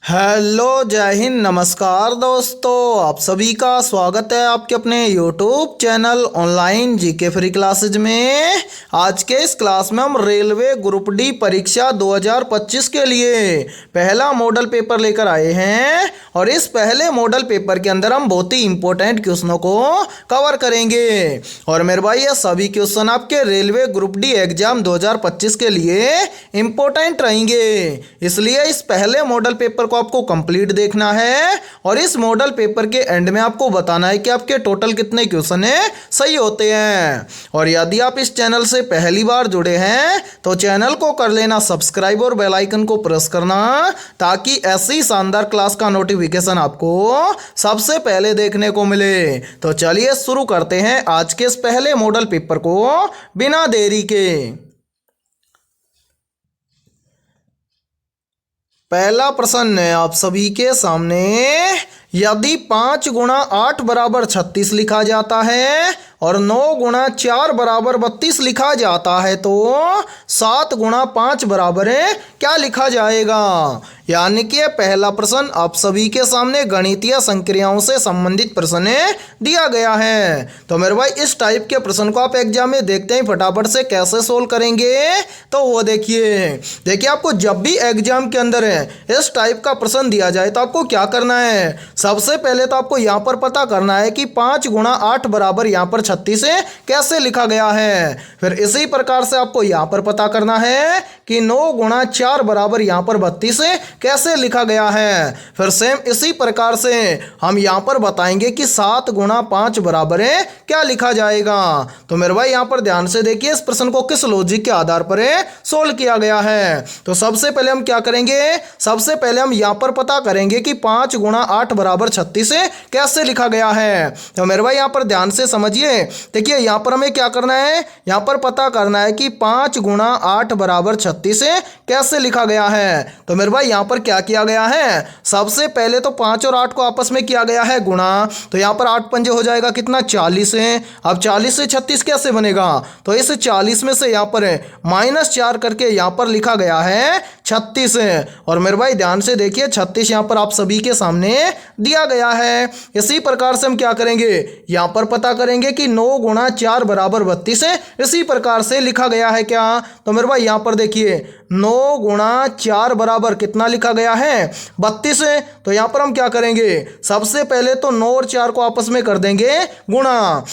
Hello, जय हिंद, नमस्कार दोस्तों। आप सभी का स्वागत है आपके अपने YouTube channel online GK free classes में। आज के इस क्लास में हम रेलवे ग्रुप डी परीक्षा 2025 के लिए पहला मॉडल पेपर लेकर आए हैं और इस पहले मॉडल पेपर के अंदर हम बहुत ही इंपॉर्टेंट क्वेश्चनों को कवर करेंगे। और मेरे भाई, ये सभी क्वेश्चन आपके रेलवे ग्रुप डी एग्जाम 2025 के लिए इंपॉर्टेंट रहेंगे, इसलिए इस पहले मॉडल पेपर को आपको कंप्लीट देखना है और इस मॉडल पेपर के एंड में आपको बताना है कि आपके टोटल कितने क्वेश्चन है सही होते हैं। और यदि आप इस चैनल से पहली बार जुड़े हैं तो चैनल को कर लेना सब्सक्राइब और बेल आइकन को प्रेस करना, ताकि ऐसी शानदार क्लास का नोटिफिकेशन आपको सबसे पहले देखने को मिले। तो चलिए शुरू करते हैं आज के इस पहले मॉडल पेपर को बिना देरी के। पहला प्रश्न है आप सभी के सामने। यदि 5 गुणा 8 बराबर 36 लिखा जाता है और 9 गुणा 4 बराबर 32 लिखा जाता है तो 7 गुणा 5 बराबर है क्या लिखा जाएगा। यानी कि पहला प्रश्न आप सभी के सामने गणितीय संक्रियाओं से संबंधित प्रश्न दिया गया है। तो मेरे भाई, इस टाइप के प्रश्न को आप एग्जाम में देखते हैं फटाफट से कैसे सोल्व करेंगे। तो वो देखिए आपको जब भी एग्जाम के अंदर इस टाइप का प्रश्न दिया जाए तो आपको क्या करना है। सबसे पहले तो आपको यहाँ पर पता करना है कि 5 गुणा 8 बराबर यहाँ पर 36 कैसे लिखा गया है। फिर इसी प्रकार से आपको यहाँ पर पता करना है कि 9 गुणा 4 बराबर यहाँ पर 32 कैसे लिखा गया है। फिर सेम इसी प्रकार से हम यहाँ पर बताएंगे कि 7 गुणा 5 बराबर है क्या लिखा जाएगा। तो मेरे भाई, यहाँ पर ध्यान से देखिए इस प्रश्न को किस लॉजिक के आधार पर सोल्व किया गया है। तो सबसे पहले हम क्या करेंगे, सबसे पहले हम यहाँ पर पता करेंगे कि 5 गुणा 8 बराबर 36 कैसे लिखा गया है। तो मेरे भाई, यहाँ पर ध्यान से समझिए। देखिए यहाँ पर हमें क्या करना है, यहाँ पर पता करना है कि 5 गुणा 8 बराबर 36 कैसे लिखा गया है। तो मेरे भाई, यहाँ पर क्या किया गया है, सबसे पहले तो 5 और 8 को आपस में किया गया है गुणा। तो यहाँ पर 8 पंजे हो जाएगा कितना, 40 है। अब 40 से 36 कैसे बनेगा, तो इस 40 में से यहाँ पर -4 करके यहाँ पर लिखा गया है 36। और मेरे भाई ध्यान से देखिए 36 यहाँ पर आप सभी के सामने दिया गया है। इसी प्रकार से हम क्या करेंगे, यहाँ पर पता करेंगे कि 9 गुणा 4 बराबर 32 है। इसी प्रकार से लिखा गया है क्या, तो मेरे भाई यहाँ पर देखिए 9 गुणा 4 बराबर कितना लिखा गया है, 32 है। तो यहाँ पर हम क्या करेंगे, सबसे पहले तो 9 और 4 को आपस में कर देंगे गुणा।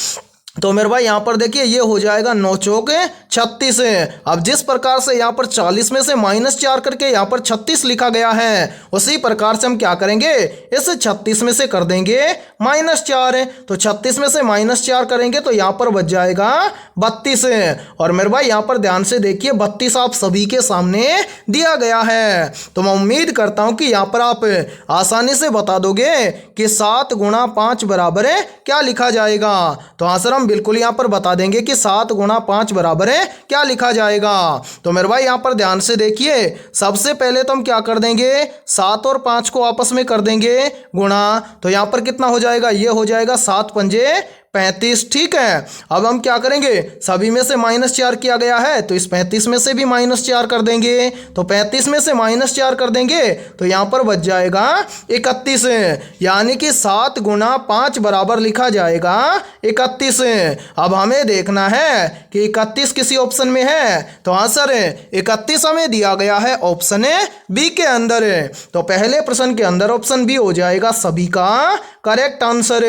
तो मेरे भाई यहाँ पर देखिए ये हो जाएगा 9 चौक 36 है। अब जिस प्रकार से यहाँ पर 40 में से -4 करके यहाँ पर 36 लिखा गया है, उसी प्रकार से हम क्या करेंगे, इस 36 में से कर देंगे -4। तो 36 में से -4 करेंगे तो यहाँ पर बच जाएगा 32 है। और मेरे भाई यहाँ पर ध्यान से देखिए 32 आप सभी के सामने दिया गया है। तो मैं उम्मीद करता हूँ कि यहाँ पर आप आसानी से बता दोगे कि 7 गुणा 5 बराबर है क्या लिखा जाएगा। तो हाँ सर, हम बिल्कुल यहाँ पर बता देंगे कि 7 गुणा 5 बराबर है क्या लिखा जाएगा। तो मेरे भाई यहाँ पर ध्यान से देखिए, सबसे पहले तो हम क्या कर देंगे, 7 और 5 को आपस में कर देंगे गुणा। तो यहाँ पर कितना हो जाएगा, ये हो जाएगा 7 पंजे 35। ठीक है, अब हम क्या करेंगे, सभी में से -4 किया गया है तो इस 35 में से भी -4 कर देंगे। तो 35 में से -4 कर देंगे तो यहाँ पर बच जाएगा 31। यानी कि 7 गुणा 5 बराबर लिखा जाएगा 31। अब हमें देखना है कि 31 किसी ऑप्शन में है। तो हाँ सर, 31 हमें दिया गया है ऑप्शन बी के अंदर। तो पहले प्रश्न के अंदर ऑप्शन बी हो जाएगा सभी का करेक्ट आंसर।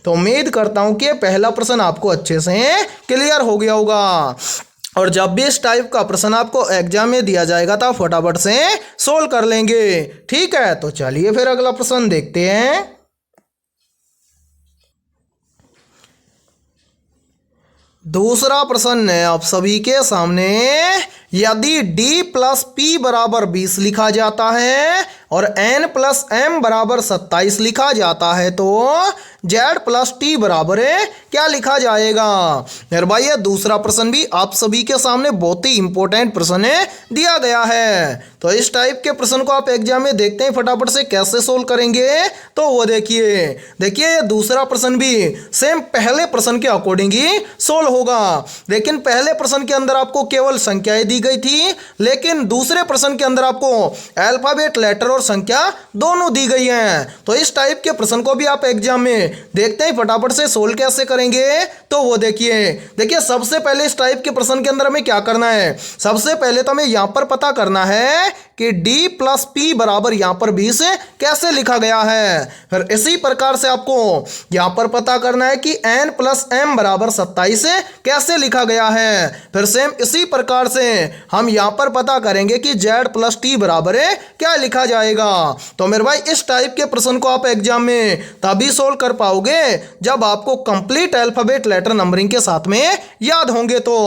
तो उम्मीद करता हूं कि पहला प्रश्न आपको अच्छे से क्लियर हो गया होगा। और जब भी इस टाइप का प्रश्न आपको एग्जाम में दिया जाएगा तो फटाफट से सोल्व कर लेंगे। ठीक है, तो चलिए फिर अगला प्रश्न देखते हैं। दूसरा प्रश्न है आप सभी के सामने। यदि d प्लस पी बराबर 20 लिखा जाता है और n प्लस m बराबर 27 लिखा जाता है तो z प्लस टी बराबर क्या लिखा जाएगा। मेरे भाई, ये दूसरा प्रश्न भी आप सभी के सामने बहुत ही इंपॉर्टेंट प्रश्न दिया गया है। तो इस टाइप के प्रश्न को आप एग्जाम में देखते हैं फटाफट से कैसे सोल्व करेंगे। तो वो देखिए ये दूसरा प्रश्न भी सेम पहले प्रश्न के अकॉर्डिंग ही सोल्व होगा। लेकिन पहले प्रश्न के अंदर आपको केवल संख्याएं दी गई थी, लेकिन दूसरे प्रश्न के अंदर आपको अल्फाबेट, लेटर और संख्या दोनों दी गई हैं। तो इस टाइप के प्रश्न को भी आप एग्जाम में देखते हैं फटाफट से सोल्व कैसे करेंगे। तो वो देखिए सबसे पहले इस टाइप के प्रश्न के अंदर हमें क्या करना है, सबसे पहले तो हमें यहां पर पता करना है कि d प्लस पी बराबर यहां पर 20 कैसे लिखा गया है। फिर इसी प्रकार से आपको यहां पर पता करना है कि n प्लस m बराबर 27 कैसे लिखा गया है। फिर सेम इसी प्रकार से हम यहां पर पता करेंगे कि z प्लस t बराबर क्या लिखा जाएगा। तो मेरे भाई इस टाइप के प्रश्न को आप एग्जाम में तभी सोल्व कर पाओगे जब आपको कंप्लीट अल्फाबेट लेटर नंबरिंग के साथ में याद होंगे। तो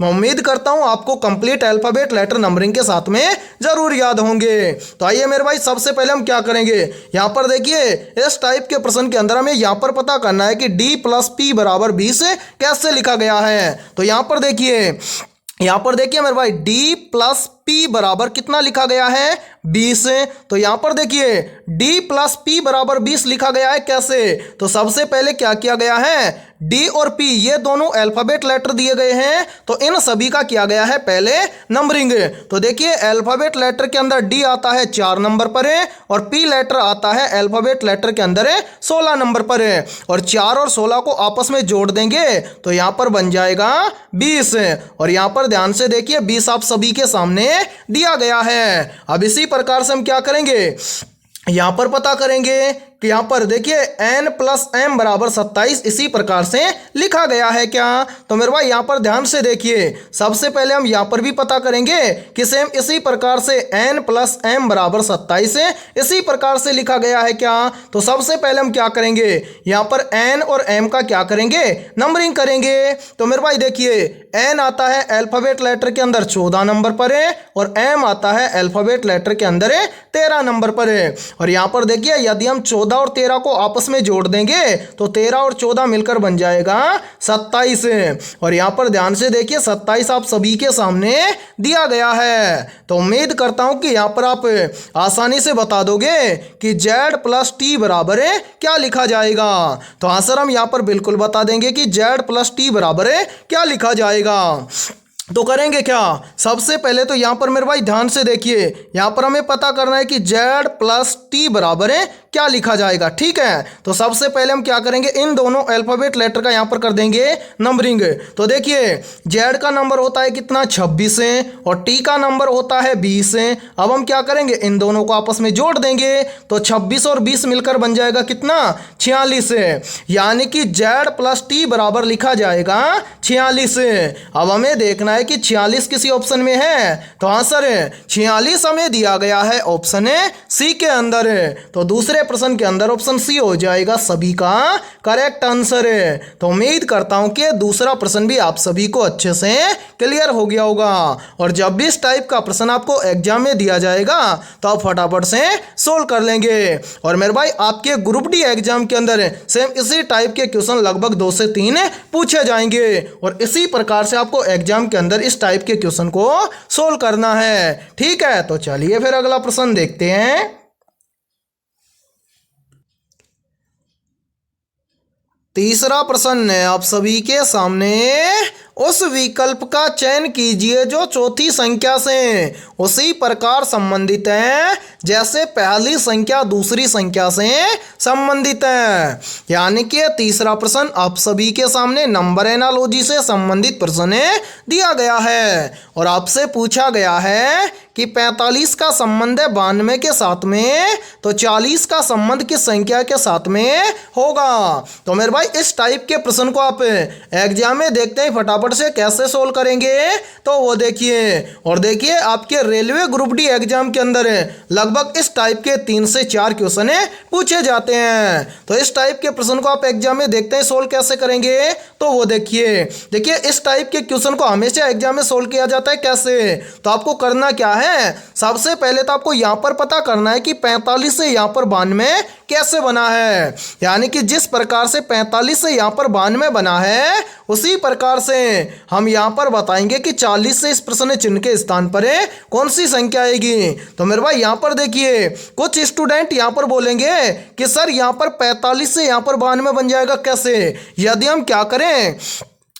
मैं उम्मीद करता हूं आपको कंप्लीट अल्फाबेट लेटर नंबरिंग के साथ में जरूर याद होंगे। तो आइए मेरे भाई सबसे पहले हम क्या करेंगे, यहां पर देखिए इस टाइप के प्रश्न के अंदर हमें यहां पर पता करना है कि d प्लस पी बराबर 20 कैसे लिखा गया है। तो यहां पर देखिए मेरे भाई d प्लस पी बराबर कितना लिखा गया है 20। तो यहां पर देखिए d प्लस पी बराबर 20 लिखा गया है कैसे। तो सबसे पहले क्या किया गया है, d और p ये दोनों अल्फाबेट लेटर दिए गए हैं तो इन सभी का किया गया है पहले नंबरिंग। तो देखिए अल्फाबेट लेटर के अंदर d आता है 4 नंबर पर और p लेटर आता है अल्फाबेट लेटर के अंदर 16 नंबर पर और 4 और 16 को आपस में जोड़ देंगे तो यहां पर बन जाएगा 20। और यहां पर ध्यान से देखिए 20 आप सभी के सामने दिया गया है। अब इसी प्रकार से हम क्या करेंगे, यहां पर पता करेंगे कि यहां पर देखिए n प्लस m बराबर 27 इसी प्रकार से लिखा गया है क्या। तो मेरे भाई यहां पर ध्यान से देखिए सबसे पहले हम यहां पर भी पता करेंगे कि सेम इसी प्रकार से n प्लस m बराबर 27 इसी प्रकार से लिखा गया है क्या। तो सबसे पहले हम क्या करेंगे, यहां पर n और m का क्या करेंगे, नंबरिंग करेंगे। तो मेरे भाई देखिए n आता है अल्फाबेट लेटर के अंदर 14 नंबर पर और m आता है अल्फाबेट लेटर के अंदर 13 नंबर पर। और यहां पर देखिए यदि हम 14 और 13 को आपस में जोड़ देंगे तो 13 और 14 मिलकर बन जाएगा 27। और यहां पर ध्यान से देखिए 27 आप सभी के सामने दिया गया है। तो उम्मीद करता हूं कि यहां पर आप आसानी से बता दोगे कि z प्लस टी बराबर क्या लिखा जाएगा। तो आंसर हम यहां पर बिल्कुल बता देंगे कि z प्लस टी बराबर क्या लिखा जाएगा। तो करेंगे क्या, सबसे पहले तो यहां पर मेरे भाई ध्यान से देखिए यहां पर हमें पता करना है कि z प्लस टी बराबर क्या लिखा जाएगा। ठीक है, तो सबसे पहले हम क्या करेंगे, इन दोनों अल्फाबेट लेटर का यहां पर कर देंगे नंबरिंग। तो देखिए z का नंबर होता है कितना 26 और t का नंबर होता है 20। अब हम क्या करेंगे, इन दोनों को आपस में जोड़ देंगे तो 26 और 20 मिलकर बन जाएगा कितना 46। यानी कि z प्लस टी बराबर लिखा जाएगा 46। अब हमें देखना है कि 46 किसी ऑप्शन में है। तो आंसर 46 हमें दिया गया है ऑप्शन सी के अंदर। तो दूसरे प्रश्न के अंदर ऑप्शन सी हो जाएगा सभी का करेक्ट आंसर। तो उम्मीद करता हूं कि दूसरा प्रश्न भी आप सभी को अच्छे से क्लियर हो गया होगा। और जब भी इस टाइप का प्रश्न आपको एग्जाम में दिया जाएगा तो आप फटाफट से सोल्व कर लेंगे। और मेरे भाई आपके ग्रुप डी एग्जाम के अंदर सेम इसी टाइप के क्वेश्चन लगभग 2 से 3 पूछे जाएंगे और इसी प्रकार से आपको एग्जाम के अंदर इस टाइप के क्वेश्चन को सोल्व करना है। ठीक है, तो चलिए फिर अगला प्रश्न देखते हैं। तीसरा प्रश्न है आप सभी के सामने, उस विकल्प का चयन कीजिए जो चौथी संख्या से उसी प्रकार संबंधित है जैसे पहली संख्या दूसरी संख्या से संबंधित है। यानी कि तीसरा प्रश्न आप सभी के सामने नंबर एनालॉजी से संबंधित प्रश्न दिया गया है और आपसे पूछा गया है कि 45 का संबंध है 92 के साथ में, तो 40 का संबंध किस संख्या के साथ में होगा। तो मेरे भाई इस टाइप के प्रश्न को आप एग्जाम में देखते हैं फटाफट से कैसे सोल्व करेंगे। तो वो देखिए, और देखिए आपके रेलवे ग्रुप डी एग्जाम के अंदर लगभग इस टाइप के 3 से 4 क्वेश्चन पूछे जाते हैं। तो इस टाइप के प्रश्न को आप एग्जाम में देखते हैं सोल्व कैसे करेंगे। तो वो देखिए इस टाइप के क्वेश्चन को हमेशा एग्जाम में सोल्व किया जाता है कैसे। तो आपको करना क्या है, सबसे पहले तो आपको यहां पर पता करना है कि 45 से यहां पर 92 कैसे बना है। यानी कि जिस प्रकार से 45 से यहां पर 92 बना है उसी प्रकार से हम यहां पर बताएंगे कि 40 से इस प्रश्न चिन्ह के स्थान पर कौन सी संख्या आएगी। तो मेरे भाई यहां पर देखिए कुछ स्टूडेंट यहां पर बोलेंगे कि सर यहां पर 45 से यहां पर 92 बन जाएगा कैसे। यदि हम क्या करें,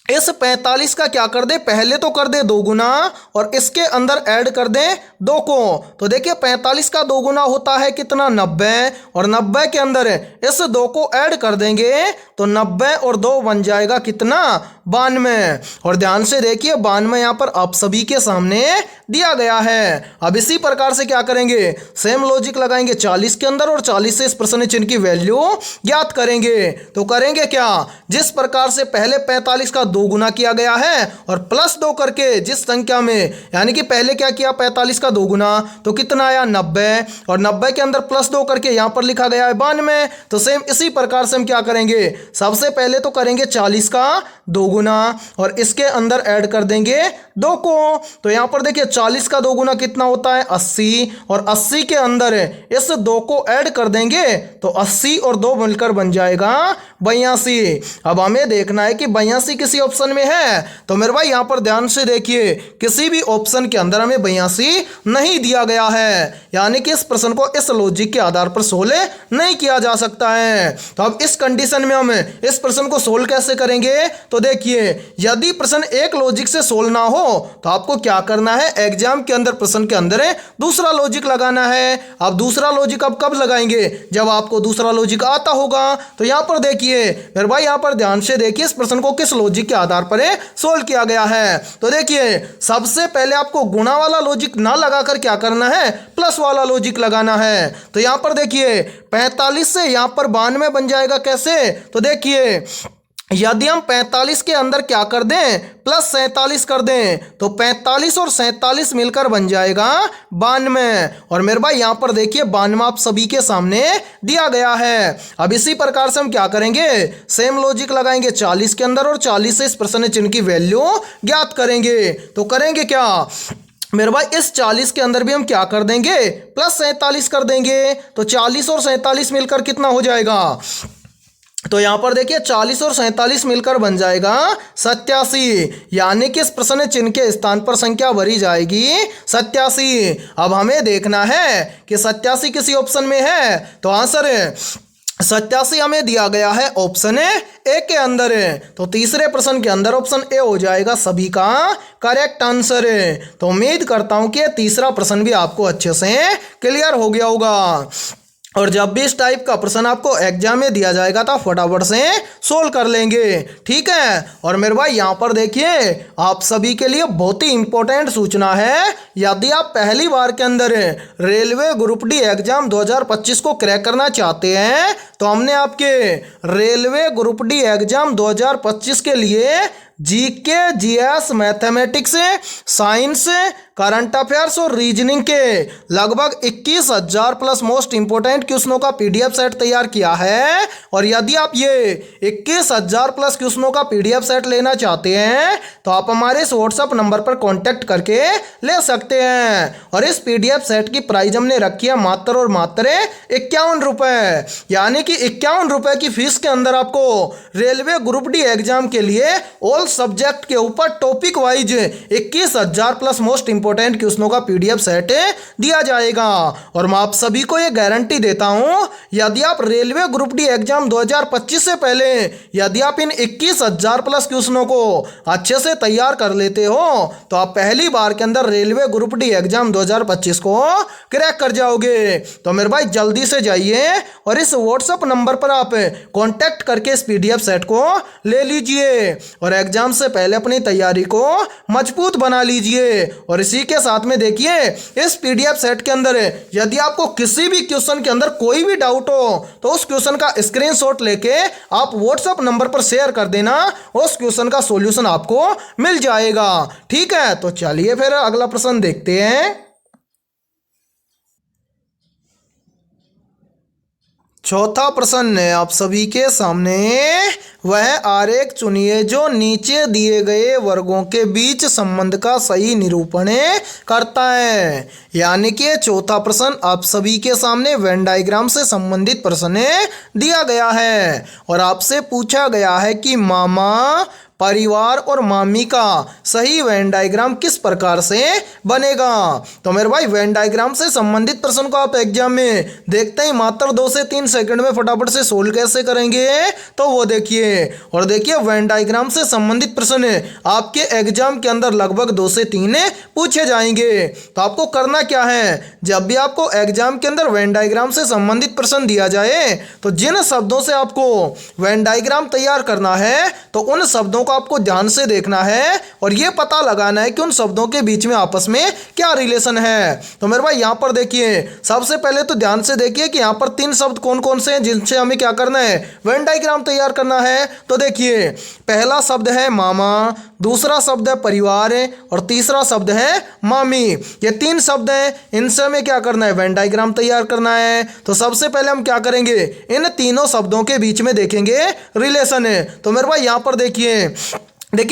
इस 45 का क्या कर दे, पहले तो कर दे 2 गुना और इसके अंदर ऐड कर दे 2 को। तो देखिए 45 का 2 गुना होता है कितना, 90, और 90 के अंदर इस 2 को ऐड कर देंगे तो 90 और 2 बन जाएगा कितना, 92। और ध्यान से देखिए 92 यहाँ पर आप सभी के सामने दिया गया है। अब इसी प्रकार से क्या करेंगे, सेम लॉजिक लगाएंगे 40 के अंदर और 40 से इस प्रश्न चिन्ह की वैल्यू ज्ञात करेंगे। तो करेंगे क्या, जिस प्रकार से पहले 45 का 2 गुना किया गया है और प्लस 2 करके जिस संख्या में, यानी कि पहले क्या किया 45 का 2 गुना तो कितना आया 90, और 90 के अंदर प्लस 2 करके यहां पर लिखा गया है 92। तो सेम इसी प्रकार से हम क्या करेंगे, सबसे पहले तो करेंगे 40 का 2 गुना और इसके अंदर ऐड कर देंगे 2 को। तो यहां पर देखिए 40 का 2 गुना कितना होता है 80, और 80 के अंदर इस 2 को ऐड कर देंगे तो 80 और 2 मिलकर बन जाएगा 82। अब हमें देखना है कि 82 किसी ऑप्शन में है। तो मेरे भाई यहां पर ध्यान से देखिए, किसी भी ऑप्शन के अंदर हमें 82 नहीं दिया गया है, यानी कि इस प्रश्न को इस लॉजिक के आधार पर सोल्व नहीं किया जा सकता है। तो अब इस कंडीशन में हम इस प्रश्न को सोल्व कैसे करेंगे, तो देखिए यदि प्रश्न एक लॉजिक से सोल्व ना हो तो आपको क्या करना है, एग्जाम के अंदर प्रश्न के अंदर दूसरा लॉजिक लगाना है। अब दूसरा लॉजिक अब कब लगाएंगे, जब आपको दूसरा लॉजिक आता होगा। तो यहां पर देखिए मेरे भाई, यहां पर ध्यान से देखिए इस प्रश्न को किस लॉजिक के आधार पर सोल्व किया गया है। तो देखिए सबसे पहले आपको गुणा वाला लॉजिक ना लगाकर क्या करना है, प्लस वाला लॉजिक लगाना है। तो यहां पर देखिए 45 से यहां पर 92 बन जाएगा कैसे, तो देखिए यदि हम 45 के अंदर क्या कर दें, प्लस 47 कर दें तो 45 और 47 मिलकर बन जाएगा 92। और मेरे भाई यहां पर देखिए 92 आप सभी के सामने दिया गया है। अब इसी प्रकार से हम क्या करेंगे, सेम लॉजिक लगाएंगे 40 के अंदर और 40 से इस प्रश्न चिन्ह की वैल्यू ज्ञात करेंगे। तो करेंगे क्या मेरे भाई, इस 40 के अंदर भी हम क्या कर देंगे, प्लस 47 कर देंगे। तो 40 और 47 मिलकर कितना हो जाएगा, तो यहां पर देखिए 40 और 47 मिलकर बन जाएगा 87, यानी कि इस प्रश्न चिन्ह के स्थान पर संख्या भरी जाएगी 87। अब हमें देखना है कि 87 किसी ऑप्शन में है। तो आंसर 87 हमें दिया गया है ऑप्शन ए के अंदर है। तो तीसरे प्रश्न के अंदर ऑप्शन ए हो जाएगा सभी का करेक्ट आंसर है। तो उम्मीद करता हूं कि तीसरा प्रश्न भी आपको अच्छे से क्लियर हो गया होगा। और जब भी इस टाइप का प्रश्न आपको एग्जाम में दिया जाएगा तो फटाफट से सोल्व कर लेंगे, ठीक है। और मेरे भाई यहाँ पर देखिए आप सभी के लिए बहुत ही इंपॉर्टेंट सूचना है। यदि आप पहली बार के अंदर रेलवे ग्रुप डी एग्जाम 2025 को क्रैक करना चाहते हैं तो हमने आपके रेलवे ग्रुप डी एग्जाम 2025 के लिए GK, GS, mathematics, science, current affairs और रीजनिंग के लगभग 21,000 प्लस मोस्ट इंपोर्टेंट क्वेश्चनों का पीडीएफ सेट तैयार किया है। और यदि आप ये 21,000 प्लस क्वेश्चनों का पीडीएफ सेट लेना चाहते हैं तो आप हमारे इस व्हाट्सएप नंबर पर कांटेक्ट करके ले सकते हैं। और इस पीडीएफ सेट की प्राइस हमने रखी है मात्र और मात्र 51 रुपये, यानी कि 51 रुपये की फीस के अंदर आपको रेलवे ग्रुप डी एग्जाम के लिए ऑल सब्जेक्ट के ऊपर topic wise 21,000 plus most important क्वेश्चनों का पीडीएफ सेट दिया जाएगा। और मैं आप सभी को यह गारंटी देता हूं, यदि आप रेलवे ग्रुप डी एग्जाम 2025 से पहले यदि आप इन 21,000 प्लस क्वेश्चनों को अच्छे से तैयार कर लेते हो तो आप पहली बार के अंदर रेलवे ग्रुप डी एग्जाम 2025 को क्रैक कर जाओगे। तो मेरे भाई जल्दी से जाइए और इस व्हाट्सएप नंबर पर आप कॉन्टैक्ट करके इस पीडीएफ सेट को ले लीजिए और एग्जाम से पहले अपनी तैयारी को मजबूत बना लीजिए। और इसी के साथ में देखिए इस पीडीएफ सेट के अंदर यदि आपको किसी भी क्वेश्चन के अंदर कोई भी डाउट हो तो उस क्वेश्चन का स्क्रीनशॉट लेके आप व्हाट्सएप नंबर पर शेयर कर देना, उस क्वेश्चन का सॉल्यूशन आपको मिल जाएगा, ठीक है। तो चलिए फिर अगला प्रश्न देखते हैं। चौथा प्रश्न है आप सभी के सामने, वह आरेख चुनिए जो नीचे दिए गए वर्गों के बीच संबंध का सही निरूपण करता है। यानी कि चौथा प्रश्न आप सभी के सामने वेन डायग्राम से संबंधित प्रश्न दिया गया है और आपसे पूछा गया है कि मामा परिवार और मामी का सही वेन डायग्राम किस प्रकार से बनेगा। तो मेरे भाई वेन डायग्राम से संबंधित प्रश्न को आप एग्जाम में देखते ही मात्र 2 से 3 सेकंड में फटाफट से सोल्व कैसे करेंगे, तो वो देखिए। और देखिए वेन डायग्राम से संबंधित प्रश्न आपके एग्जाम के अंदर लगभग 2 से 3 पूछे जाएंगे। तो आपको करना क्या है, जब भी आपको एग्जाम के अंदर वेन डायग्राम से संबंधित प्रश्न दिया जाए तो जिन शब्दों से आपको वेन डायग्राम तैयार करना है तो उन शब्दों को आपको ध्यान से देखना है और ये पता लगाना है कि उन शब्दों के बीच में आपस में क्या रिलेशन है। तो मेरे भाई यहाँ पर देखिए, सबसे पहले तो ध्यान से देखिए कि यहाँ पर 3 शब्द कौन कौन से हैं जिनसे हमें क्या करना है, वेन डायग्राम तैयार करना है। तो देखिए पहला शब्द है मामा, दूसरा शब्द है परिवार और तीसरा शब्द है मामी। ये 3 शब्द हैं, इनसे हमें क्या करना है, वेन डायग्राम तैयार करना है। तो सबसे पहले हम क्या करेंगे, इन तीनों शब्दों के बीच में देखेंगे रिलेशन है। तो मेरे भाई यहाँ पर देखिए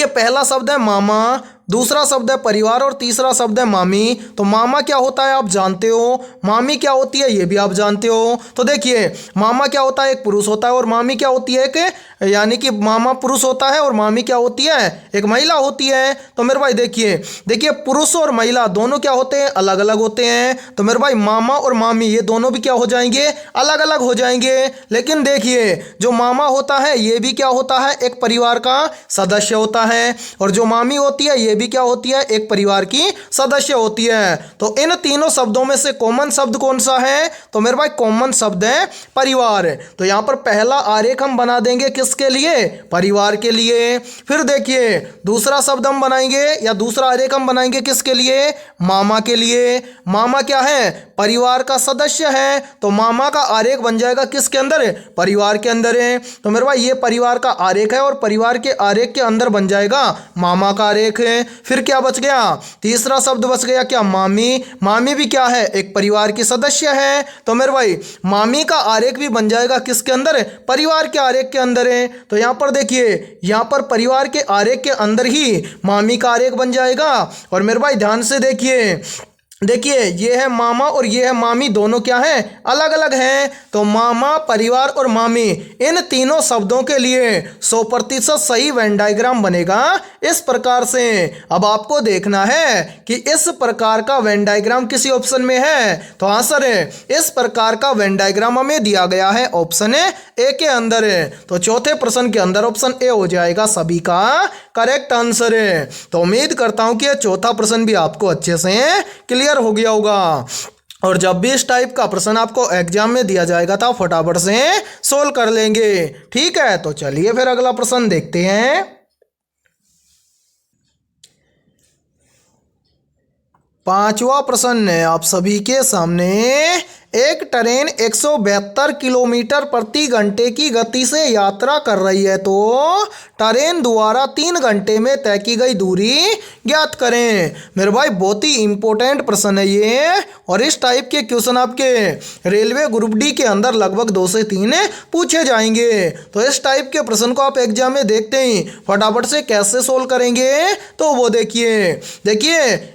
पहला शब्द है मामा, दूसरा शब्द है परिवार और तीसरा शब्द है मामी। तो मामा क्या होता है आप जानते हो, मामी क्या होती है ये भी आप जानते हो। तो देखिए मामा क्या होता है, एक पुरुष होता है, और मामी क्या होती है, एक यानी कि मामा पुरुष होता है और मामी क्या होती है, एक महिला होती है। तो मेरे भाई देखिए पुरुष और महिला दोनों क्या होते हैं, अलग अलग होते हैं। तो मेरे भाई मामा और मामी ये दोनों भी क्या हो जाएंगे, अलग अलग हो जाएंगे। लेकिन देखिए जो मामा होता है ये भी क्या होता है, एक परिवार का सदस्य होता है, और जो मामी होती है ये भी क्या होती है, एक परिवार की सदस्य होती है। तो इन तीनों शब्दों में से कॉमन शब्द कौन सा है, तो मेरे भाई कॉमन शब्द है परिवार। तो यहां पर पहला आरेख हम बना देंगे किसके लिए, परिवार के लिए। फिर देखिए दूसरा शब्द हम बनाएंगे या दूसरा आरेख हम बनाएंगे किसके लिए, मामा के लिए। मामा क्या है, परिवार का सदस्य है, तो मामा का आरेख बन जाएगा किसके अंदर, परिवार के अंदर है। तो मेरे भाई ये परिवार का आरेख है और परिवार के आरेख के अंदर बन जाएगा मामा का आरेख है। फिर क्या बच गया, तीसरा शब्द बच गया क्या, मामी। मामी भी क्या है, एक परिवार की सदस्य है। तो मेरे भाई मामी का आरेख भी बन जाएगा किसके अंदर, परिवार के आरेख के अंदर है। तो यहां पर देखिए, यहां पर परिवार के आरेख के अंदर ही मामी का आरेख बन जाएगा। और मेरे भाई ध्यान से देखिए ये है मामा और ये है मामी, दोनों क्या हैं, अलग अलग हैं। तो मामा, परिवार और मामी इन तीनों शब्दों के लिए 100% सही वेन डायग्राम बनेगा इस प्रकार से। अब आपको देखना है कि इस प्रकार का वेन डायग्राम किसी ऑप्शन में है। तो आंसर है इस प्रकार का वेन डायग्राम हमें दिया गया है ऑप्शन ए के अंदर है। तो चौथे प्रश्न के अंदर ऑप्शन ए हो जाएगा सभी का करेक्ट आंसर है। तो उम्मीद करता हूं कि यह चौथा प्रश्न भी आपको अच्छे से क्लियर हो गया होगा। और जब भी इस टाइप का प्रश्न आपको एग्जाम में दिया जाएगा तो फटाफट से सोल्व कर लेंगे। ठीक है, तो चलिए फिर अगला प्रश्न देखते हैं। 5वां प्रश्न है आप सभी के सामने। एक ट्रेन 172 किलोमीटर प्रति घंटे की गति से यात्रा कर रही है, तो ट्रेन द्वारा 3 घंटे में तय की गई दूरी ज्ञात करें। मेरे भाई बहुत ही इंपॉर्टेंट प्रश्न है ये, और इस टाइप के क्वेश्चन आपके रेलवे ग्रुप डी के अंदर लगभग 2 से 3 पूछे जाएंगे। तो इस टाइप के प्रश्न को आप एग्जाम में देखते ही फटाफट से कैसे सोल्व करेंगे, तो वो देखिए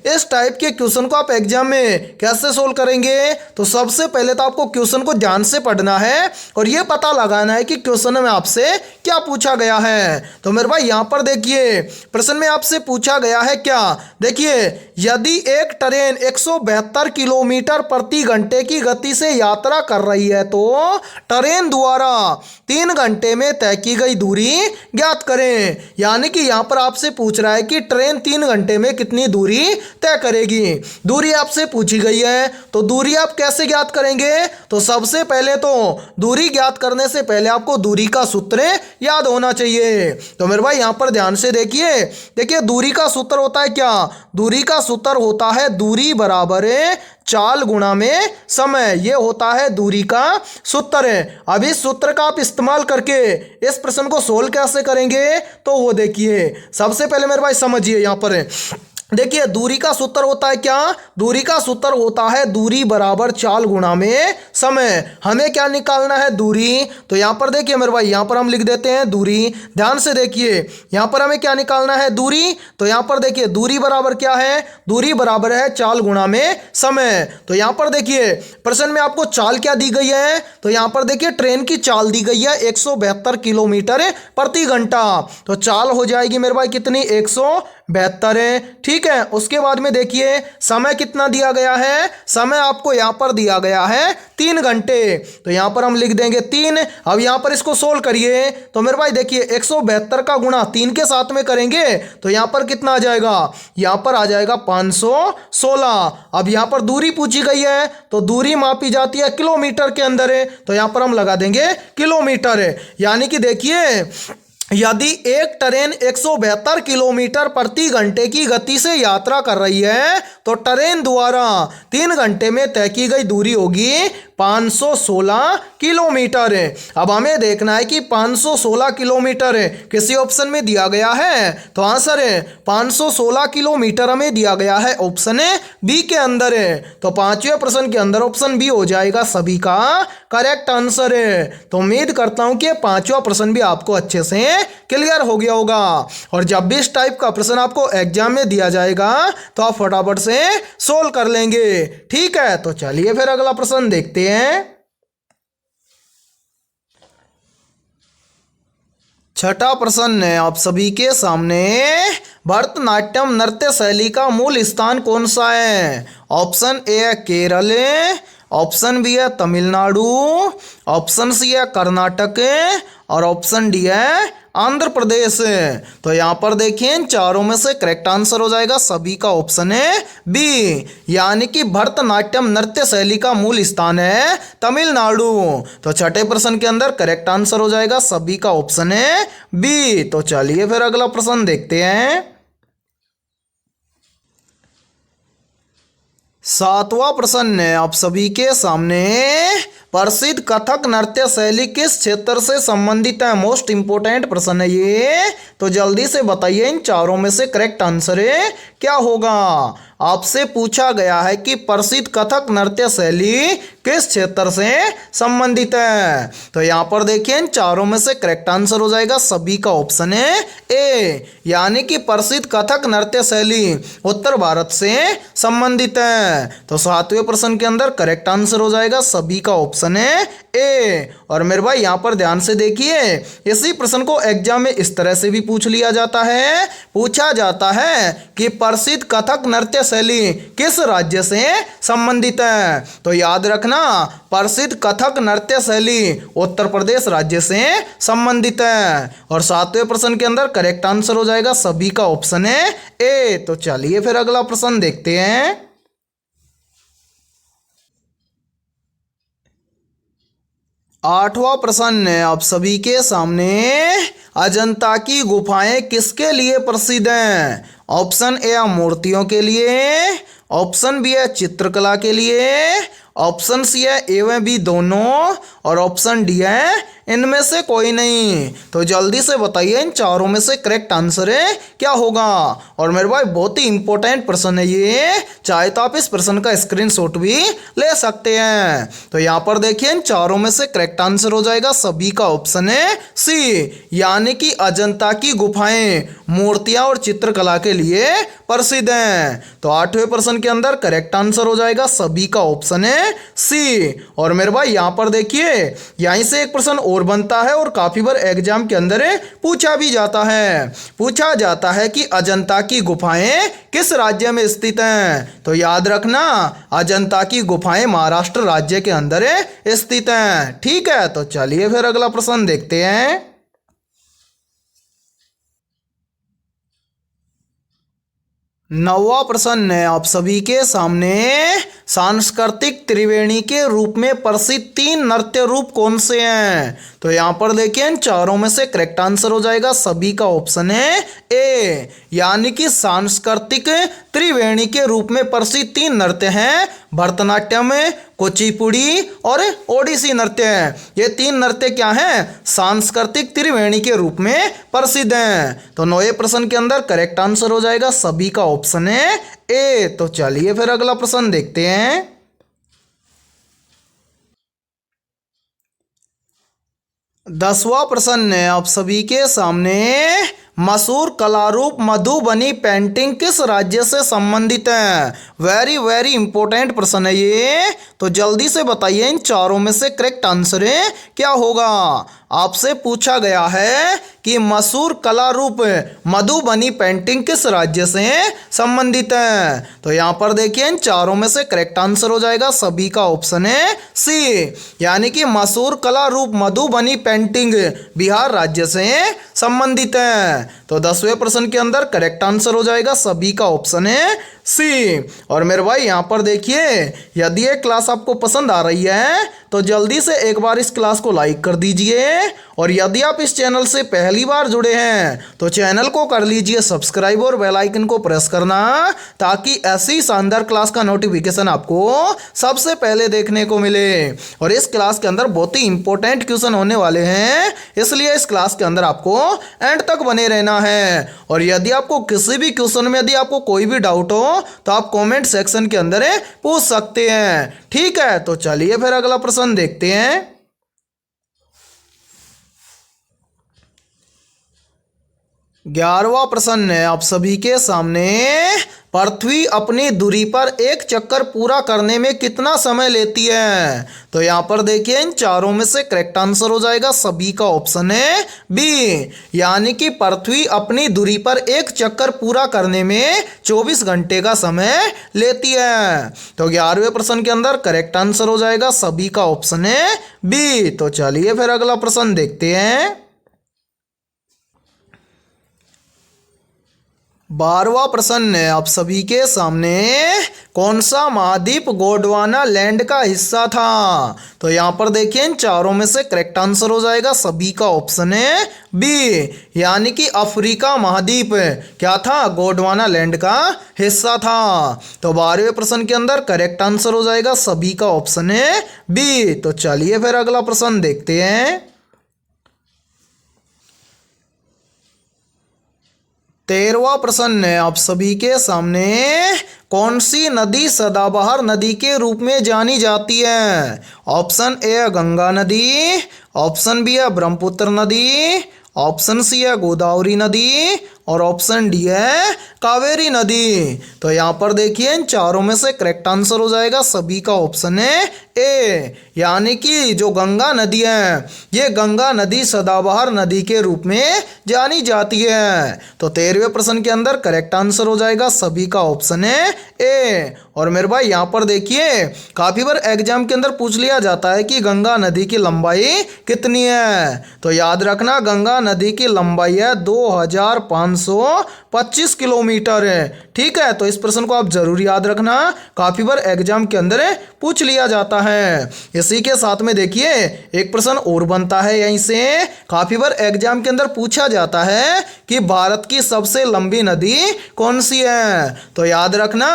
इस टाइप के क्वेश्चन को आप एग्जाम में कैसे सोल्व करेंगे। तो सबसे पहले तो आपको क्वेश्चन को ध्यान से पढ़ना है और ये पता लगाना है कि क्वेश्चन में आपसे क्या पूछा गया है। तो मेरे भाई यहां पर देखिए प्रश्न में आपसे पूछा गया है क्या, देखिए यदि एक ट्रेन 172 किलोमीटर प्रति घंटे की गति से यात्रा कर रही है, तो ट्रेन द्वारा 3 घंटे में तय की गई दूरी ज्ञात करें। यानी कि यहां पर आपसे पूछ रहा है कि ट्रेन 3 घंटे में कितनी दूरी तय करेगी। दूरी आपसे पूछी गई है, तो दूरी आप कैसे ज्ञात करेंगे। तो सबसे पहले तो दूरी ज्ञात करने से पहले आपको दूरी का सूत्र याद होना चाहिए। तो मेरे भाई यहां पर ध्यान से देखिए दूरी का सूत्र होता है क्या, दूरी का सूत्र होता है दूरी बराबर चाल गुणा में समय। ये होता है दूरी का सूत्र है। अब इस सूत्र का आप इस्तेमाल करके इस प्रश्न को सोल्व कैसे करेंगे, तो वो देखिए सबसे पहले मेरे भाई समझिए, यहां पर देखिए दूरी का सूत्र होता है क्या, दूरी का सूत्र होता है दूरी बराबर चाल गुणा में समय। हमें क्या निकालना है, दूरी। तो यहाँ पर देखिए मेरे भाई, यहाँ पर हम लिख देते हैं दूरी। ध्यान से देखिए, यहाँ पर हमें क्या निकालना है, दूरी। तो यहाँ पर देखिए दूरी बराबर क्या है, दूरी बराबर है चाल गुणा में समय। तो यहाँ पर देखिए प्रश्न में आपको चाल क्या दी गई है, तो यहाँ पर देखिए ट्रेन की चाल दी गई है 172 किलोमीटर प्रति घंटा। तो चाल हो जाएगी मेरे भाई कितनी, 172 है। ठीक है, उसके बाद में देखिए समय कितना दिया गया है, समय आपको यहाँ पर दिया गया है 3 घंटे। तो यहाँ पर हम लिख देंगे 3। अब यहाँ पर इसको सोल्व करिए तो मेरे भाई देखिए 172 का गुणा 3 के साथ में करेंगे तो यहाँ पर कितना आ जाएगा, यहाँ पर आ जाएगा 516। अब यहाँ पर दूरी पूछी गई है तो दूरी मापी जाती है किलोमीटर के अंदर है, तो यहाँ पर हम लगा देंगे किलोमीटर है। यानी कि देखिए यदि एक ट्रेन 172 किलोमीटर प्रति घंटे की गति से यात्रा कर रही है तो ट्रेन द्वारा 3 घंटे में तय की गई दूरी होगी 516 किलोमीटर। अब हमें देखना है कि 516 किलोमीटर किसी ऑप्शन में दिया गया है, तो आंसर है 516 किलोमीटर हमें दिया गया है ऑप्शन बी के अंदर है। तो 5वें प्रश्न के अंदर ऑप्शन बी हो जाएगा सभी का करेक्ट आंसर है। तो उम्मीद करता हूं कि 5वां प्रश्न भी आपको अच्छे से क्लियर हो गया होगा। और जब भी इस टाइप का प्रश्न आपको एग्जाम में दिया जाएगा तो आप फटाफट से सोल्व कर लेंगे। ठीक है, तो चलिए फिर अगला प्रश्न देखते हैं। छठा प्रश्न है आप सभी के सामने, भरतनाट्यम नृत्य शैली का मूल स्थान कौन सा है। ऑप्शन ए है केरल, ऑप्शन बी है तमिलनाडु, ऑप्शन सी है कर्नाटक और ऑप्शन डी है आंध्र प्रदेश। तो यहाँ पर देखिए इन चारों में से करेक्ट आंसर हो जाएगा सभी का ऑप्शन है बी, यानी कि भरतनाट्यम नृत्य शैली का मूल स्थान है तमिलनाडु। तो छठे प्रश्न के अंदर करेक्ट आंसर हो जाएगा सभी का ऑप्शन है बी। तो चलिए फिर अगला प्रश्न देखते हैं। 7वां प्रश्न है आप सभी के सामने, प्रसिद्ध कथक नृत्य शैली किस क्षेत्र से संबंधित है। मोस्ट इंपोर्टेंट प्रश्न है ये, तो जल्दी से बताइए इन चारों में से करेक्ट आंसर है क्या होगा। आपसे पूछा गया है कि प्रसिद्ध कथक नृत्य शैली किस क्षेत्र से संबंधित है। तो यहाँ पर देखिए इन चारों में से करेक्ट आंसर हो जाएगा सभी का ऑप्शन है ए, यानी कि प्रसिद्ध कथक नृत्य शैली उत्तर भारत से संबंधित है। तो 7वें प्रश्न के अंदर करेक्ट आंसर हो जाएगा सभी का ऑप्शन है ए। और मेरे भाई यहाँ पर ध्यान से देखिए, इसी प्रश्न को एग्जाम में इस तरह से भी पूछ लिया जाता है, पूछा जाता है कि प्रसिद्ध कथक नृत्य शैली किस राज्य से संबंधित है। तो याद रखना प्रसिद्ध कथक नृत्य शैली उत्तर प्रदेश राज्य से संबंधित है। और 7वें प्रश्न के अंदर करेक्ट आंसर हो जाएगा सभी का ऑप्शन है ए। तो चलिए फिर अगला प्रश्न देखते हैं। 8वां प्रश्न है आप सभी के सामने, अजंता की गुफाएं किसके लिए प्रसिद्ध हैं। ऑप्शन ए है मूर्तियों के लिए, ऑप्शन बी है चित्रकला के लिए, ऑप्शन सी है ए व बी दोनों और ऑप्शन डी है इनमें से कोई नहीं। तो जल्दी से बताइए इन चारों में से करेक्ट आंसर है क्या होगा। और मेरे भाई बहुत ही इंपॉर्टेंट प्रश्न है ये, चाहे तो आप इस प्रश्न का स्क्रीनशॉट भी ले सकते हैं। तो यहाँ पर देखिए इन चारों में से करेक्ट आंसर हो जाएगा सभी का ऑप्शन है सी, यानी कि अजंता की गुफाएं मूर्तियां और चित्रकला के लिए प्रसिद्ध हैं। तो 8वें प्रश्न के अंदर करेक्ट आंसर हो जाएगा सभी का ऑप्शन है सी। और मेरे भाई यहाँ पर देखिए यहीं से एक प्रश्न और बनता है और काफी बार एग्जाम के अंदर पूछा भी जाता है, पूछा जाता है कि अजंता की गुफाएं किस राज्य में स्थित हैं। तो याद रखना अजंता की गुफाएं महाराष्ट्र राज्य के अंदर स्थित हैं। ठीक है, तो चलिए फिर अगला प्रश्न देखते हैं। 9वां प्रश्न है आप सभी के सामने, सांस्कृतिक त्रिवेणी के रूप में प्रसिद्ध 3 नृत्य रूप कौन से हैं। तो यहाँ पर देखिए इन चारों में से करेक्ट आंसर हो जाएगा सभी का ऑप्शन है ए, यानी कि सांस्कृतिक त्रिवेणी के रूप में प्रसिद्ध 3 नृत्य हैं भरतनाट्यम, कुचिपुड़ी और ओडिसी नृत्य। ये तीन नृत्य क्या हैं? सांस्कृतिक त्रिवेणी के रूप में प्रसिद्ध हैं। तो 9वें प्रश्न के अंदर करेक्ट आंसर हो जाएगा सभी का ऑप्शन है ए। तो चलिए फिर अगला प्रश्न देखते हैं। 10वां प्रश्न है आप सभी के सामने। मशहूर कलारूप मधुबनी पेंटिंग किस राज्य से संबंधित है? वेरी वेरी इंपॉर्टेंट प्रश्न है ये, तो जल्दी से बताइए इन चारों में से करेक्ट आंसर क्या होगा। आपसे पूछा गया है कि मशहूर कलारूप मधुबनी पेंटिंग किस राज्य से संबंधित है। तो यहाँ पर देखिए इन चारों में से करेक्ट आंसर हो जाएगा सभी का ऑप्शन है सी, यानी कि मशहूर कलारूप मधुबनी पेंटिंग बिहार राज्य से संबंधित है। तो 10वें प्रश्न के अंदर करेक्ट आंसर हो जाएगा सभी का ऑप्शन है सी। और मेरे भाई यहाँ पर देखिए, यदि ये क्लास आपको पसंद आ रही है तो जल्दी से एक बार इस क्लास को लाइक कर दीजिए, और यदि आप इस चैनल से पहली बार जुड़े हैं तो चैनल को कर लीजिए सब्सक्राइब और बेल आइकन को प्रेस करना, ताकि ऐसी शानदार क्लास का नोटिफिकेशन आपको सबसे पहले देखने को मिले। और इस क्लास के अंदर बहुत ही इंपॉर्टेंट क्वेश्चन होने वाले हैं, इसलिए इस क्लास के अंदर आपको एंड तक बने रहना है। और यदि आपको किसी भी क्वेश्चन में यदि आपको कोई भी डाउट हो तो आप कमेंट सेक्शन के अंदर पूछ सकते हैं, ठीक है। तो चलिए फिर अगला प्रश्न देखते हैं। 11वां प्रश्न है आप सभी के सामने। पृथ्वी अपनी दूरी पर एक चक्कर पूरा करने में कितना समय लेती है? तो यहाँ पर देखिए इन चारों में से करेक्ट आंसर हो जाएगा सभी का ऑप्शन है बी, यानी कि पृथ्वी अपनी दूरी पर एक चक्कर पूरा करने में 24 घंटे का समय लेती है। तो 11वें प्रश्न के अंदर करेक्ट आंसर हो जाएगा सभी का ऑप्शन है बी। तो चलिए फिर अगला प्रश्न देखते हैं। 12वां प्रश्न है आप सभी के सामने। कौन सा महाद्वीप गोंडवाना लैंड का हिस्सा था? तो यहाँ पर देखिए इन चारों में से करेक्ट आंसर हो जाएगा सभी का ऑप्शन है बी, यानी कि अफ्रीका महाद्वीप क्या था? गोंडवाना लैंड का हिस्सा था। तो 12वें प्रश्न के अंदर करेक्ट आंसर हो जाएगा सभी का ऑप्शन है बी। तो चलिए फिर अगला प्रश्न देखते हैं। 13वां प्रश्न है आप सभी के सामने। कौन सी नदी सदाबहार नदी के रूप में जानी जाती है? ऑप्शन ए है गंगा नदी, ऑप्शन बी है ब्रह्मपुत्र नदी, ऑप्शन सी है गोदावरी नदी, और ऑप्शन डी है कावेरी नदी। तो यहाँ पर देखिए इन चारों में से करेक्ट आंसर हो जाएगा सभी का ऑप्शन है ए, यानी कि जो गंगा नदी है ये गंगा नदी सदाबहार नदी के रूप में जानी जाती है। तो 13वें प्रश्न के अंदर करेक्ट आंसर हो जाएगा सभी का ऑप्शन है ए। और मेरे भाई यहाँ पर देखिए काफ़ी बार एग्जाम के अंदर पूछ लिया जाता है कि गंगा नदी की लंबाई कितनी है। तो याद रखना गंगा नदी की लंबाई है 2525 किलोमीटर है, ठीक है। तो इस प्रश्न को आप जरूर याद रखना, काफ़ी बार एग्जाम के अंदर पूछ लिया जाता है। इसी के साथ में देखिए एक प्रश्न और बनता है यहीं से, काफ़ी बार एग्जाम के अंदर पूछा जाता है कि भारत की सबसे लंबी नदी कौन सी है? तो याद रखना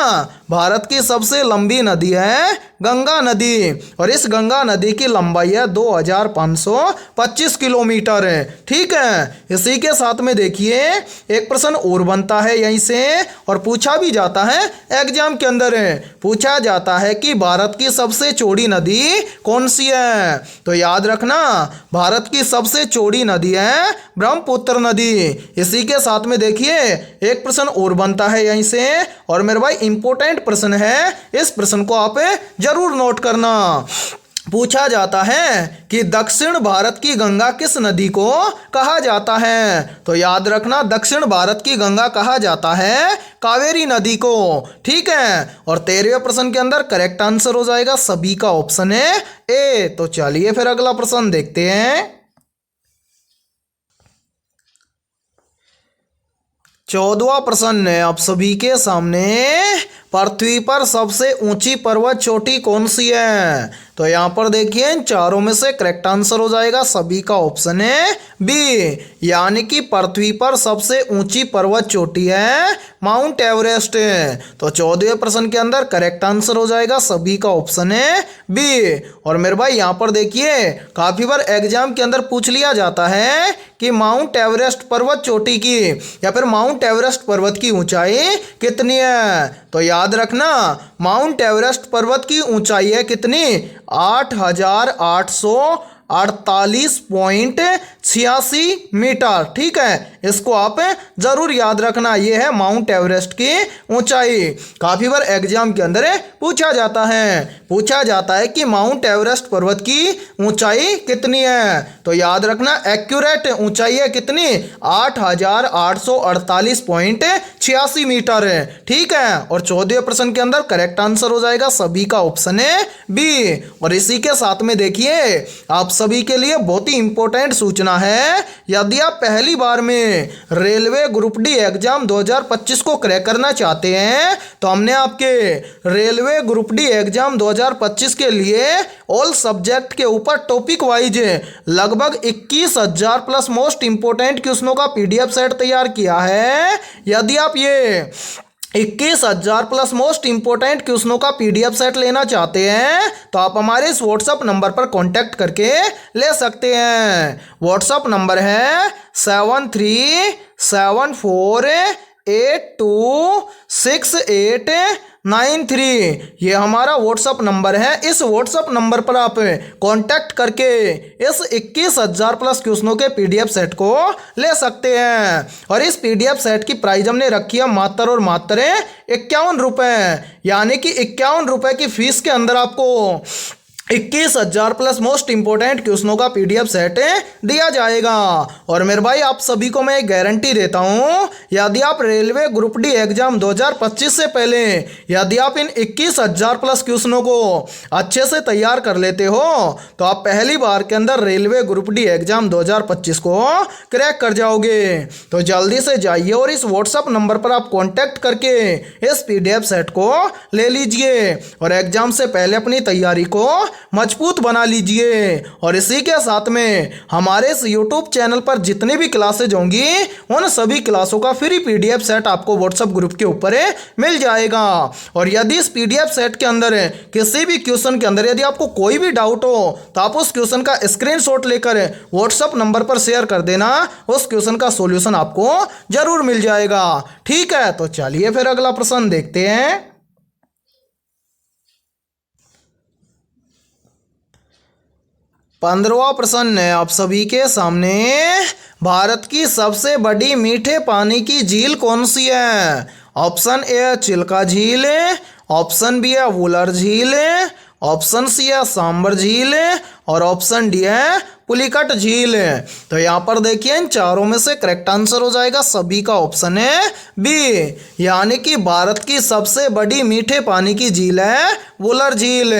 भारत की सबसे लंबी नदी है गंगा नदी, और इस गंगा नदी की लंबाई है 2525 किलोमीटर है, ठीक है। इसी के साथ में देखिए एक प्रश्न और बनता है यहीं से, और पूछा भी जाता है एग्जाम के अंदर पूछा जाता है कि भारत की सबसे चौड़ी नदी कौन सी है? तो याद रखना भारत की सबसे चौड़ी नदी है ब्रह्मपुत्र नदी। इसी के साथ में देखिए एक प्रश्न और बनता है यहीं से, और मेरे भाई इंपॉर्टेंट प्रश्न है, इस प्रश्न को आप जरूर नोट करना। पूछा जाता है कि दक्षिण भारत की गंगा किस नदी को कहा जाता है? तो याद रखना दक्षिण भारत की गंगा कहा जाता है कावेरी नदी को, ठीक है। और 13वें प्रश्न के अंदर करेक्ट आंसर हो जाएगा सभी का ऑप्शन है ए। तो चलिए फिर अगला प्रश्न देखते हैं। 14वां प्रश्न है आप सभी के सामने। पृथ्वी पर सबसे ऊंची पर्वत चोटी कौन सी है? तो यहाँ पर देखिए इन चारों में से करेक्ट आंसर हो जाएगा सभी का ऑप्शन है बी, यानी कि पृथ्वी पर सबसे ऊंची पर्वत चोटी है माउंट एवरेस्ट। तो 14वें प्रश्न के अंदर करेक्ट आंसर हो जाएगा सभी का ऑप्शन है बी। और मेरे भाई यहाँ पर देखिए काफी बार एग्जाम के अंदर पूछ लिया जाता है कि माउंट एवरेस्ट पर्वत चोटी की या फिर माउंट एवरेस्ट पर्वत की ऊंचाई कितनी है। तो याद रखना माउंट एवरेस्ट पर्वत की ऊंचाई है कितनी, 8,848.86 मीटर। ठीक है, इसको आप जरूर याद रखना, ये है माउंट एवरेस्ट की ऊंचाई। काफी बार एग्जाम के अंदर पूछा जाता है कि माउंट एवरेस्ट पर्वत की ऊंचाई कितनी है। तो याद रखना एक्यूरेट ऊंचाई है कितनी, 8,848.86 मीटर है। ठीक है, और 14वें प्रश्न के अंदर करेक्ट आंसर हो जाएगा सभी का ऑप्शन है बी। और इसी के साथ में देखिए आप सभी के लिए बहुत ही इंपॉर्टेंट सूचना है, यदि आप पहली बार में रेलवे ग्रुप डी एग्जाम 2025 को क्रैक करना चाहते हैं तो हमने आपके रेलवे ग्रुप डी एग्जाम 2025 के लिए ऑल सब्जेक्ट के ऊपर टॉपिक वाइज लगभग 21,000 प्लस मोस्ट इंपोर्टेंट क्वेश्चनों का पीडीएफ सेट तैयार किया है। यदि आप ये 21,000 प्लस मोस्ट इंपोर्टेंट क्वेश्चनों का पीडीएफ सेट लेना चाहते हैं तो आप हमारे इस व्हाट्सएप नंबर पर कांटेक्ट करके ले सकते हैं। व्हाट्सएप नंबर है 7374826893। ये हमारा व्हाट्सएप नंबर है। इस व्हाट्सएप नंबर पर आप कांटेक्ट करके इस 21,000 प्लस क्वेश्चनों के पीडीएफ सेट को ले सकते हैं। और इस पीडीएफ सेट की प्राइस हमने रखी है मात्र और मात्र 51 रुपये, यानी कि 51 रुपये की फीस के अंदर आपको 21,000 प्लस मोस्ट इंपोर्टेंट क्वेश्चनों का पीडीएफ सेट दिया जाएगा। और मेरे भाई आप सभी को मैं गारंटी देता हूं, यदि आप रेलवे ग्रुप डी एग्जाम 2025 से पहले यदि आप इन 21,000 प्लस क्वेश्चनों को अच्छे से तैयार कर लेते हो तो आप पहली बार के अंदर रेलवे ग्रुप डी एग्जाम 2025 को क्रैक कर जाओगे। तो जल्दी से जाइए और इस व्हाट्सएप नंबर पर आप कॉन्टैक्ट करके इस पीडीएफ सेट को ले लीजिए और एग्जाम से पहले अपनी तैयारी को मजबूत बना लीजिए। और इसी के साथ में हमारे इस YouTube चैनल पर जितनी भी क्लासेज होंगी उन सभी क्लासों का फ्री पीडीएफ सेट आपको व्हाट्सएप ग्रुप के ऊपर मिल जाएगा। और यदि इस पीडीएफ सेट के अंदर किसी भी क्वेश्चन के अंदर यदि आपको कोई भी डाउट हो तो आप उस क्वेश्चन का स्क्रीनशॉट लेकर व्हाट्सएप नंबर पर शेयर कर देना, उस क्वेश्चन का सॉल्यूशन आपको जरूर मिल जाएगा। ठीक है, तो चलिए फिर अगला प्रश्न देखते हैं। 15वां प्रश्न है आप सभी के सामने, भारत की सबसे बड़ी मीठे पानी की झील कौन सी है। ऑप्शन ए है चिल्का झील, ऑप्शन बी है वुलर झील, ऑप्शन सी है सांबर झील और ऑप्शन डी है पुलिकट झील। तो यहाँ पर देखिए इन चारों में से करेक्ट आंसर हो जाएगा सभी का ऑप्शन है बी, यानी कि भारत की सबसे बड़ी मीठे पानी की झील है वुलर झील।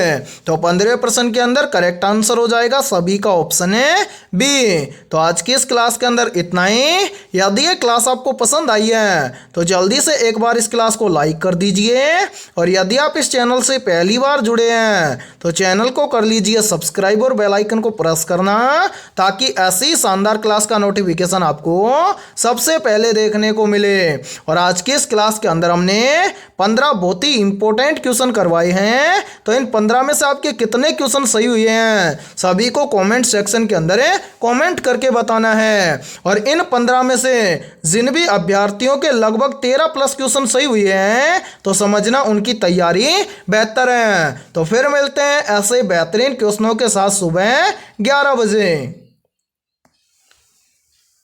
तो 15वें प्रश्न के अंदर करेक्ट आंसर हो जाएगा सभी का ऑप्शन है बी। तो आज की इस क्लास के अंदर इतना ही। यदि ये क्लास आपको पसंद आई है तो जल्दी से एक बार इस क्लास को लाइक कर दीजिए और यदि आप इस चैनल से पहली बार जुड़े हैं तो चैनल को कर लीजिए सब्सक्राइब और बेल आइकन को प्रेस करना, ताकि ऐसी शानदार क्लास का नोटिफिकेशन आपको सबसे पहले देखने को मिले। और आज की इस क्लास के अंदर हमने 15 बहुत ही इंपॉर्टेंट क्वेश्चन करवाए हैं। तो इन 15 में से आपके कितने क्वेश्चन सही हुए हैं सभी को कमेंट सेक्शन के अंदर कमेंट करके बताना है। और इन 15 में से जिन भी अभ्यर्थियों के लगभग 13 प्लस क्वेश्चन सही हुए हैं तो समझना उनकी तैयारी बेहतर है। तो फिर मिलते हैं ऐसे बेहतरीन क्वेश्चनों के साथ सुबह 11 बजे।